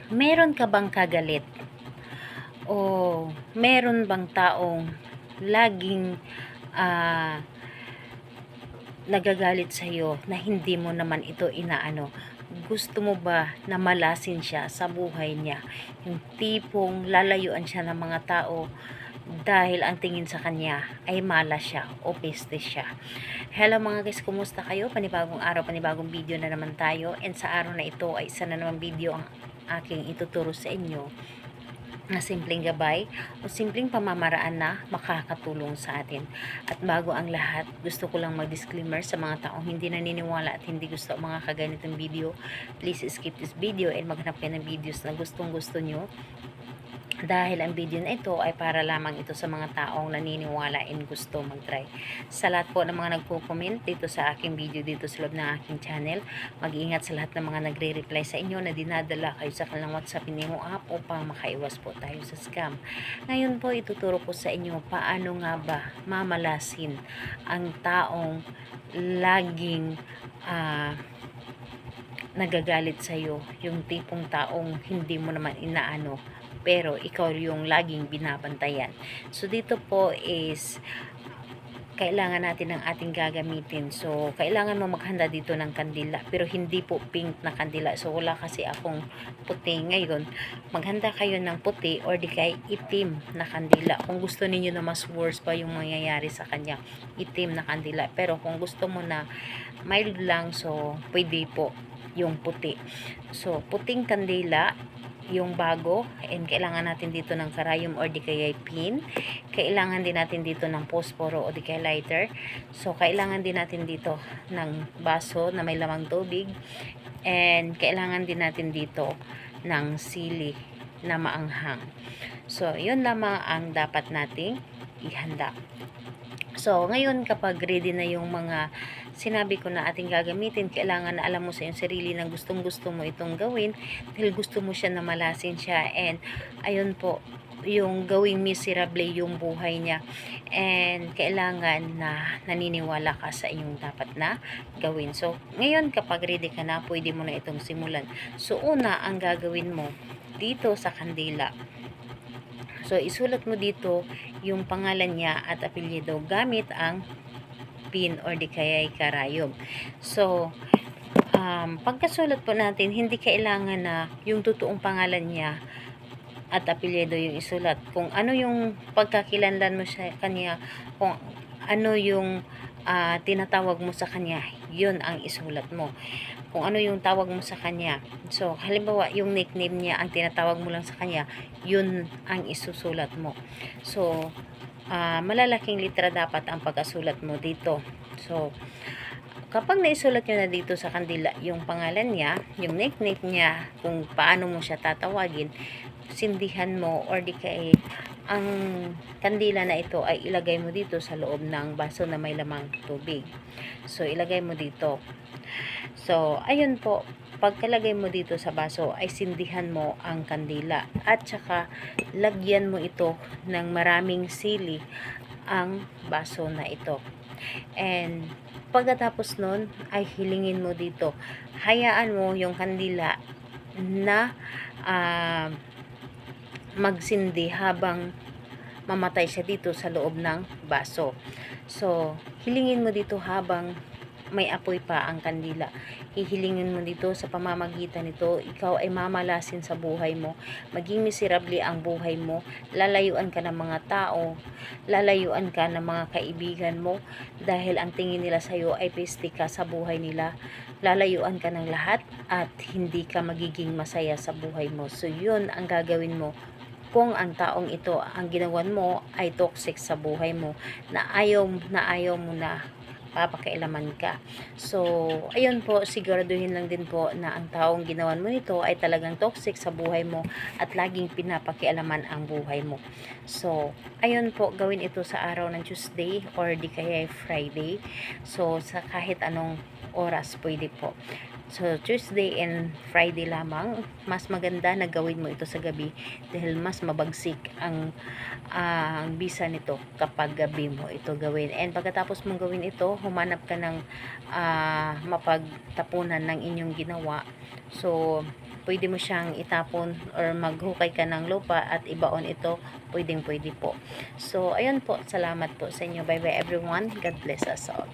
Meron ka bang kagalit? O meron bang taong laging ah, nagagalit sa'yo na hindi mo naman ito inaano? Gusto mo ba na malasin siya sa buhay niya? Yung tipong lalayuan siya ng mga tao dahil ang tingin sa kanya ay malas siya o peste siya. Hello mga guys, kumusta kayo? Panibagong araw, panibagong video na naman tayo. And sa araw na ito ay isa na naman video ang aking ituturo sa inyo na simpleng gabay o simpleng pamamaraan na makakatulong sa atin. At bago ang lahat, gusto ko lang mag-disclaimer sa mga taong hindi naniniwala at hindi gusto ang mga kaganitong video. Please skip this video and maghanap kayo ng videos na gustong gusto nyo. Dahil ang video na ito ay para lamang ito sa mga taong naniniwala and gusto mag-try. Sa lahat po ng mga nagko-comment dito sa aking video dito sa loob ng aking channel, mag-iingat sa lahat ng mga nagre-reply sa inyo na dinadala kayo sa kanilang WhatsApp Nemo app upang makaiwas po tayo sa scam. Ngayon po ituturo ko sa inyo paano nga ba mamalasin ang taong laging nagagalit sa'yo, yung tipong taong hindi mo naman inaano pero ikaw yung laging binabantayan. So dito po is kailangan natin ng ating gagamitin. So kailangan mo maghanda dito ng kandila, pero hindi po pink na kandila. So wala kasi akong puti ngayon. Maghanda kayo ng puti or di kay itim na kandila. Kung gusto niyo na mas worse pa yung mangyayari sa kanya, itim na kandila. Pero kung gusto mo na mild lang, so pwede po yung puti. So puting kandila yung bago, and kailangan natin dito ng karayom or di kaya pin. Kailangan din natin dito ng posporo o di kaya lighter. So kailangan din natin dito ng baso na may lamang tubig, and kailangan din natin dito ng sili na maanghang. So yun lamang ang dapat nating ihanda. So, ngayon kapag ready na yung mga sinabi ko na ating gagamitin, kailangan na alam mo sa iyong sarili na gustong-gusto mo itong gawin dahil gusto mo siya na malasin siya, and ayun po, yung gawing miserable yung buhay niya, and kailangan na naniniwala ka sa iyong dapat na gawin. So, ngayon kapag ready ka na, pwede mo na itong simulan. So, una ang gagawin mo dito sa kandila. So, isulat mo dito yung pangalan niya at apelyido gamit ang pin or di kaya karayom. So, pagkasulat po natin, hindi kailangan na yung totoong pangalan niya at apelyido yung isulat. Kung ano yung pagkakilanlan mo sa kanya, kung ano yung tinatawag mo sa kanya, yun ang isulat mo. Kung ano yung tawag mo sa kanya. So, halimbawa, yung nickname niya, ang tinatawag mo lang sa kanya, yun ang isusulat mo. So, malalaking litra dapat ang pagkasulat mo dito. So, kapag naisulat nyo na dito sa kandila yung pangalan niya, yung nickname niya, kung paano mo siya tatawagin, sindihan mo or di kaya ang kandila na ito ay ilagay mo dito sa loob ng baso na may lamang tubig. So, ilagay mo dito. So, ayun po, pagkalagay mo dito sa baso ay sindihan mo ang kandila at saka lagyan mo ito ng maraming sili ang baso na ito. And pagkatapos nun ay hilingin mo dito, hayaan mo yung kandila na magsindi habang mamatay siya dito sa loob ng baso. So, hilingin mo dito habang may apoy pa ang kandila. Hihilingin mo dito sa pamamagitan nito, ikaw ay mamalasin sa buhay mo. Maging miserable ang buhay mo. Lalayuan ka ng mga tao. Lalayuan ka ng mga kaibigan mo dahil ang tingin nila sa iyo ay peste ka sa buhay nila. Lalayuan ka ng lahat at hindi ka magiging masaya sa buhay mo. So, yun ang gagawin mo kung ang taong ito, ang ginawan mo ay toxic sa buhay mo, na ayaw mo na papakialaman ka. So, ayun po, siguraduhin lang din po na ang taong ginawan mo nito ay talagang toxic sa buhay mo at laging pinapakialaman ang buhay mo. So, ayun po, gawin ito sa araw ng Tuesday or di kaya Friday. So, sa kahit anong oras pwede po. So, Tuesday and Friday lamang, mas maganda na gawin mo ito sa gabi dahil mas mabagsik ang bisa nito kapag gabi mo ito gawin. And pagkatapos mong gawin ito, humanap ka ng mapagtapunan ng inyong ginawa. So, pwede mo siyang itapon or maghukay ka ng lupa at ibaon ito, pwedeng pwede po. So ayun po, salamat po sa inyo. Bye bye everyone, God bless us all.